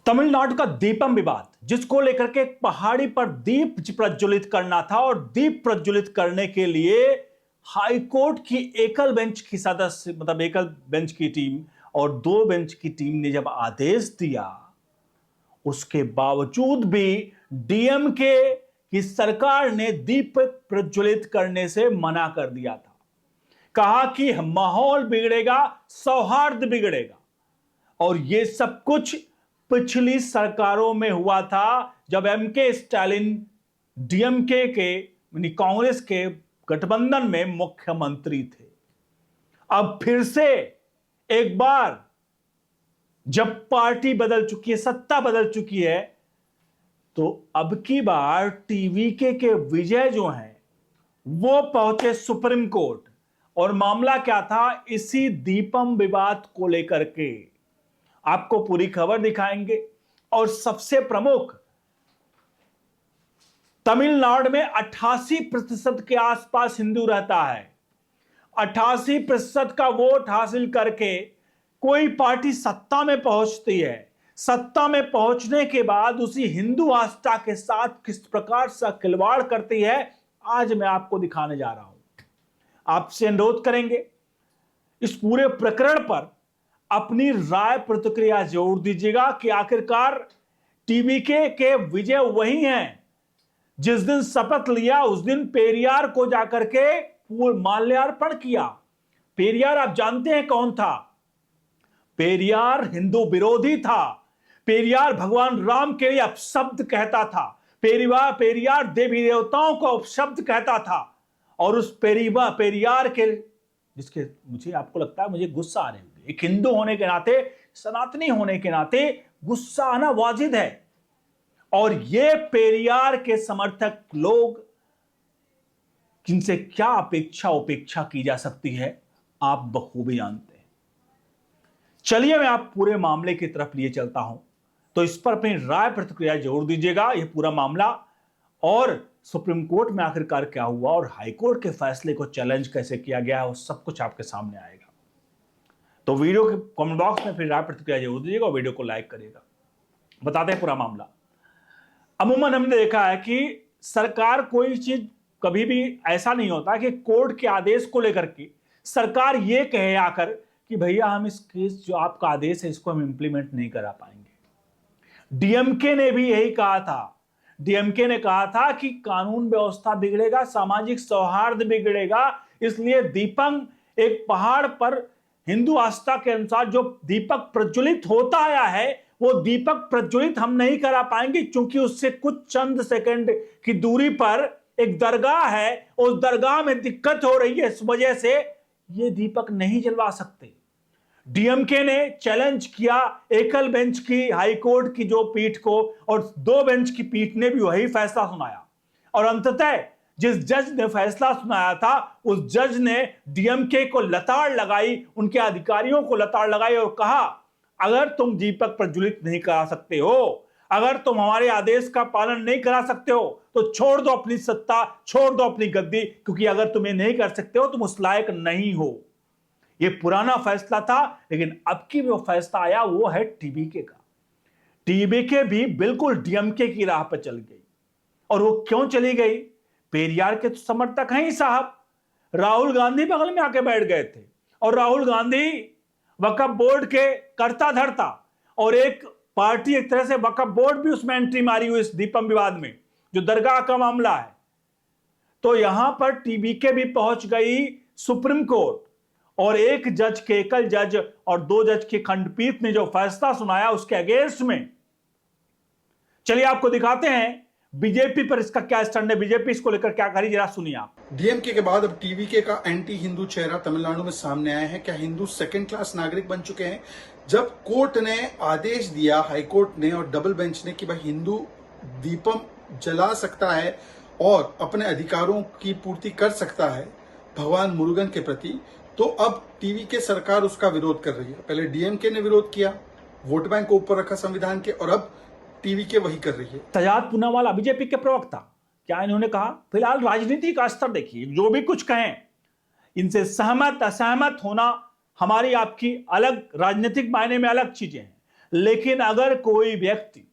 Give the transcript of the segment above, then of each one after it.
तमिलनाडु का दीपम विवाद, जिसको लेकर के एक पहाड़ी पर दीप प्रज्वलित करना था और दीप प्रज्वलित करने के लिए हाईकोर्ट की एकल बेंच की सदस्य एकल बेंच की टीम और दो बेंच की टीम ने जब आदेश दिया, उसके बावजूद भी डीएमके की सरकार ने दीप प्रज्वलित करने से मना कर दिया था। कहा कि माहौल बिगड़ेगा, सौहार्द बिगड़ेगा। और यह सब कुछ पिछली सरकारों में हुआ था, जब एमके स्टालिन डीएमके के कांग्रेस के गठबंधन में मुख्यमंत्री थे। अब फिर से एक बार जब पार्टी बदल चुकी है, सत्ता बदल चुकी है, तो अब की बार टीवीके के विजय जो हैं वो पहुंचे सुप्रीम कोर्ट। और मामला क्या था, इसी दीपम विवाद को लेकर के आपको पूरी खबर दिखाएंगे। और सबसे प्रमुख, तमिलनाडु में 88% के आसपास हिंदू रहता है। 88% का वोट हासिल करके कोई पार्टी सत्ता में पहुंचती है। सत्ता में पहुंचने के बाद उसी हिंदू आस्था के साथ किस प्रकार से खिलवाड़ करती है, आज मैं आपको दिखाने जा रहा हूं। आपसे अनुरोध करेंगे इस पूरे प्रकरण पर अपनी राय प्रतिक्रिया जरूर दीजिएगा कि आखिरकार टीवीके के विजय वही हैं जिस दिन शपथ लिया उस दिन पेरियार को जाकर के माल्यार्पण किया। पेरियार आप जानते हैं कौन था? पेरियार हिंदू विरोधी था। पेरियार भगवान राम के लिए अपशब्द कहता था। पेरियार देवी देवताओं को अपशब्द कहता था। और उस पेरियार के जिसके मुझे आपको लगता है मुझे गुस्सा आ रहे होंगे, एक हिंदू होने के नाते, सनातनी होने के नाते गुस्सा आना वाजिब है। और ये पेरियार के समर्थक लोग जिनसे क्या अपेक्षा उपेक्षा की जा सकती है, आप बखूबी जानते हैं। चलिए मैं आप पूरे मामले की तरफ लिए चलता हूं, तो इस पर अपनी राय प्रतिक्रिया जरूर दीजिएगा। यह पूरा मामला और सुप्रीम कोर्ट में आखिरकार क्या हुआ और हाईकोर्ट के फैसले को चैलेंज कैसे किया गया है, वो सब कुछ आपके सामने आएगा। तो वीडियो के कमेंट बॉक्स में फिर राय प्रतिक्रिया जरूर दीजिएगा और वीडियो को लाइक करिएगा। बताते हैं पूरा मामला। अमूमन हमने देखा है कि सरकार कोई चीज कभी भी ऐसा नहीं होता कि कोर्ट के आदेश को लेकर के सरकार ये कहे आकर कि भैया हम इस केस जो आपका आदेश है इसको हम इंप्लीमेंट नहीं करा पाएंगे। डीएमके ने भी यही कहा था। डीएमके ने कहा था कि कानून व्यवस्था बिगड़ेगा, सामाजिक सौहार्द बिगड़ेगा, इसलिए दीपम एक पहाड़ पर हिंदू आस्था के अनुसार जो दीपक प्रज्वलित होता आया है वो दीपक प्रज्वलित हम नहीं करा पाएंगे, क्योंकि उससे कुछ चंद सेकंड की दूरी पर एक दरगाह है, उस दरगाह में दिक्कत हो रही है, इस वजह से ये दीपक नहीं जलवा सकते। डीएमके ने चैलेंज किया एकल बेंच की हाईकोर्ट की जो पीठ को, और दो बेंच की पीठ ने भी वही फैसला सुनाया। और अंततः जिस जज ने फैसला सुनाया था उस जज ने डीएमके को लताड़ लगाई, उनके अधिकारियों को लताड़ लगाई और कहा अगर तुम दीपक प्रज्वलित नहीं करा सकते हो, अगर तुम हमारे आदेश का पालन नहीं करा सकते हो, तो छोड़ दो अपनी सत्ता, छोड़ दो अपनी गद्दी, क्योंकि अगर तुम ये नहीं कर सकते हो तुम उस लायक नहीं हो। यह पुराना फैसला था, लेकिन अब की जो फैसला आया वो है टीवीके का। टीवीके भी बिल्कुल डीएमके की राह पर चल गई। और वो क्यों चली गई? पेरियार के तो समर्थक हैं ही साहब। राहुल गांधी बगल में आके बैठ गए थे और राहुल गांधी वक्फ बोर्ड के कर्ता धर्ता, और एक पार्टी एक तरह से वक्फ बोर्ड भी उसमें एंट्री मारी हुई इस दीपम विवाद में, जो दरगाह का मामला है। तो यहां पर टीवीके भी पहुंच गई सुप्रीम कोर्ट, और एक जज के एकल जज और दो जज की खंडपीठ ने जो फैसला सुनाया उसके अगेंस्ट में। चलिए आपको दिखाते हैं बीजेपी पर इसका क्या स्टैंड है, बीजेपी इसको लेकर क्या करी, जरा सुनिए आप। डीएमके के बाद अब टीवीके का एंटी हिंदू चेहरा तमिलनाडु में सामने आया है। क्या हिंदू सेकंड क्लास नागरिक बन चुके हैं? जब कोर्ट ने आदेश दिया, हाईकोर्ट ने और डबल बेंच ने कि भाई हिंदू दीपम जला सकता है और अपने अधिकारों की पूर्ति कर सकता है भगवान मुरुगन के प्रति, तो अब टीवीके सरकार उसका विरोध कर रही है। पहले डीएमके ने विरोध किया, वोट बैंक को ऊपर रखा संविधान के, और अब टीवीके वही कर रही है। सजाद पूनावाला बीजेपी के प्रवक्ता, क्या इन्होंने कहा? फिलहाल राजनीति का स्तर देखिए, जो भी कुछ कहें इनसे सहमत असहमत होना हमारी आपकी अलग राजनीतिक मायने में अलग चीजें हैं, लेकिन अगर कोई व्यक्ति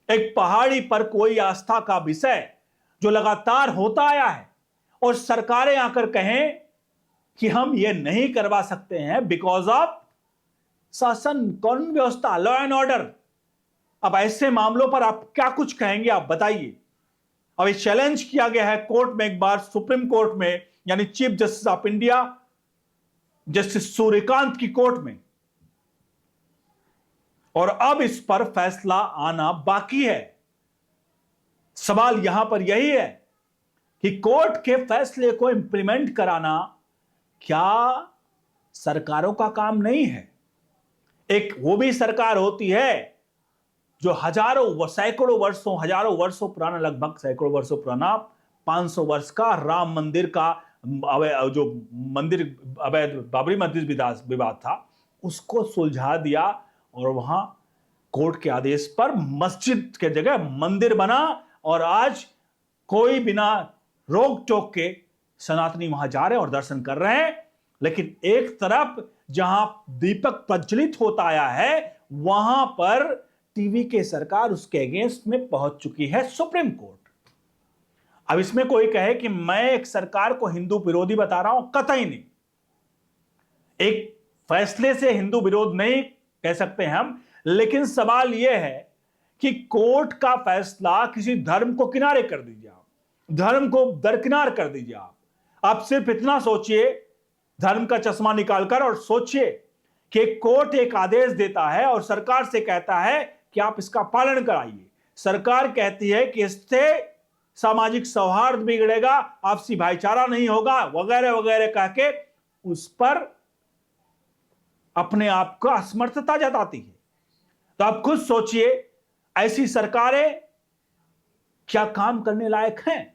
एक पहाड़ी पर कोई आस्था का विषय जो लगातार होता आया है और सरकारें आकर कहें कि हम ये नहीं करवा सकते हैं बिकॉज ऑफ शासन, कानून व्यवस्था, लॉ एंड ऑर्डर, अब ऐसे मामलों पर आप क्या कुछ कहेंगे, आप बताइए। अब ये चैलेंज किया गया है कोर्ट में, एक बार सुप्रीम कोर्ट में, यानी chief justice of India justice Suryakant की कोर्ट में, और अब इस पर फैसला आना बाकी है। सवाल यहां पर यही है कि कोर्ट के फैसले को इंप्लीमेंट कराना क्या सरकारों का काम नहीं है? एक वो भी सरकार होती है जो सैकड़ों वर्षों पुराना, लगभग सैकड़ों वर्षों पुराना, 500 वर्ष का राम मंदिर का जो मंदिर अवैध बाबरी मस्जिद विवाद था, उसको सुलझा दिया और वहां कोर्ट के आदेश पर मस्जिद के जगह मंदिर बना और आज कोई बिना रोक टोक के सनातनी वहां जा रहे हैं और दर्शन कर रहे हैं। लेकिन एक तरफ जहां दीपक प्रज्वलित होता आया है, वहां पर टीवी के सरकार उसके अगेंस्ट में पहुंच चुकी है सुप्रीम कोर्ट। अब इसमें कोई कहे कि मैं एक सरकार को हिंदू विरोधी बता रहा हूं, कतई नहीं। एक फैसले से हिंदू विरोध नहीं कह सकते हम, लेकिन सवाल यह है कि कोर्ट का फैसला किसी धर्म को किनारे कर दीजिए, आप धर्म को दरकिनार कर दीजिए। आप सिर्फ इतना सोचिए, धर्म का चश्मा निकालकर, और सोचिए कि कोर्ट एक आदेश देता है और सरकार से कहता है कि आप इसका पालन कराइए। सरकार कहती है कि इससे सामाजिक सौहार्द बिगड़ेगा, आपसी भाईचारा नहीं होगा, वगैरह वगैरह कह के उस पर अपने आप का असमर्थता जताती है। तो आप खुद सोचिए, ऐसी सरकारें क्या काम करने लायक हैं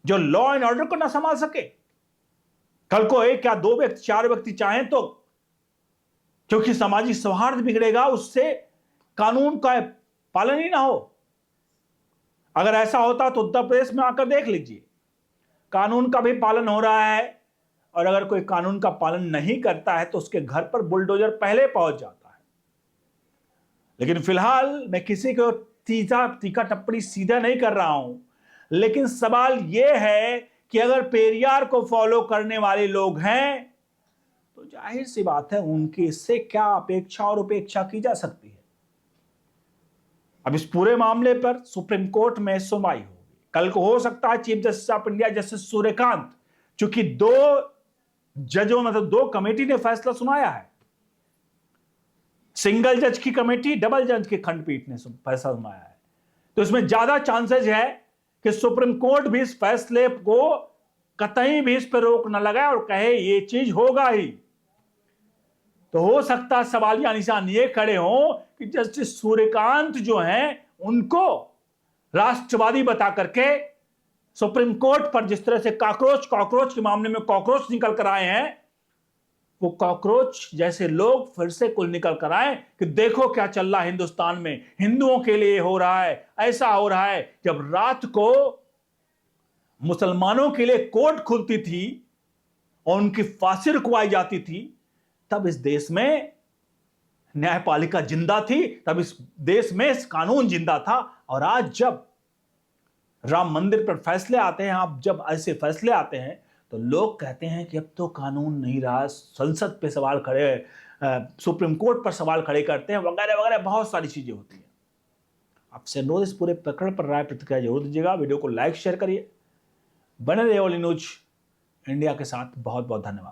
जो लॉ एंड ऑर्डर को ना संभाल सके? कल को एक या दो व्यक्ति, चार व्यक्ति चाहें तो, क्योंकि सामाजिक सौहार्द बिगड़ेगा, उससे कानून का पालन ही ना हो। अगर ऐसा होता तो उत्तर प्रदेश में आकर देख लीजिए, कानून का भी पालन हो रहा है, और अगर कोई कानून का पालन नहीं करता है तो उसके घर पर बुलडोजर पहले पहुंच जाता है। लेकिन फिलहाल मैं किसी को तीखा टिप्पणी सीधा नहीं कर रहा हूं, लेकिन सवाल यह है कि अगर पेरियार को फॉलो करने वाले लोग हैं तो जाहिर सी बात है उनकी इससे क्या अपेक्षा और उपेक्षा की जा सकती है। अब इस पूरे मामले पर सुप्रीम कोर्ट में सुनवाई होगी। कल को हो सकता है chief justice of India justice Suryakant, चूंकि दो कमेटी ने फैसला सुनाया है, सिंगल जज की कमेटी, डबल जज की खंडपीठ ने फैसला सुनाया है, तो इसमें ज्यादा चांसेस है कि सुप्रीम कोर्ट भी इस फैसले को कतई भी इस पर रोक न लगाए और कहे ये चीज होगा ही। तो हो सकता है सवालिया निशान ये खड़े हों कि जस्टिस सूर्यकांत जो हैं उनको राष्ट्रवादी बता करके सुप्रीम कोर्ट पर जिस तरह से कॉकरोच के मामले में कॉकरोच निकल कर आए हैं, वो कॉकरोच जैसे लोग फिर से कुल निकल कर आए कि देखो क्या चल रहा है हिंदुस्तान में, हिंदुओं के लिए हो रहा है, ऐसा हो रहा है। जब रात को मुसलमानों के लिए कोर्ट खुलती थी और उनकी फांसी रुकवाई जाती थी, तब इस देश में न्यायपालिका जिंदा थी, तब इस देश में इस कानून जिंदा था। और आज जब राम मंदिर पर फैसले आते हैं, अब जब ऐसे फैसले आते हैं तो लोग कहते हैं कि अब तो कानून नहीं रहा, संसद पे सवाल खड़े, सुप्रीम कोर्ट पर सवाल खड़े करते हैं, वगैरह वगैरह बहुत सारी चीजें होती हैं। आपसे अनुरोध, इस पूरे प्रकरण पर राय प्रतिक्रिया जरूर दीजिएगा। वीडियो को लाइक शेयर करिए। बने रहिए ओनली न्यूज इंडिया के साथ। बहुत बहुत धन्यवाद।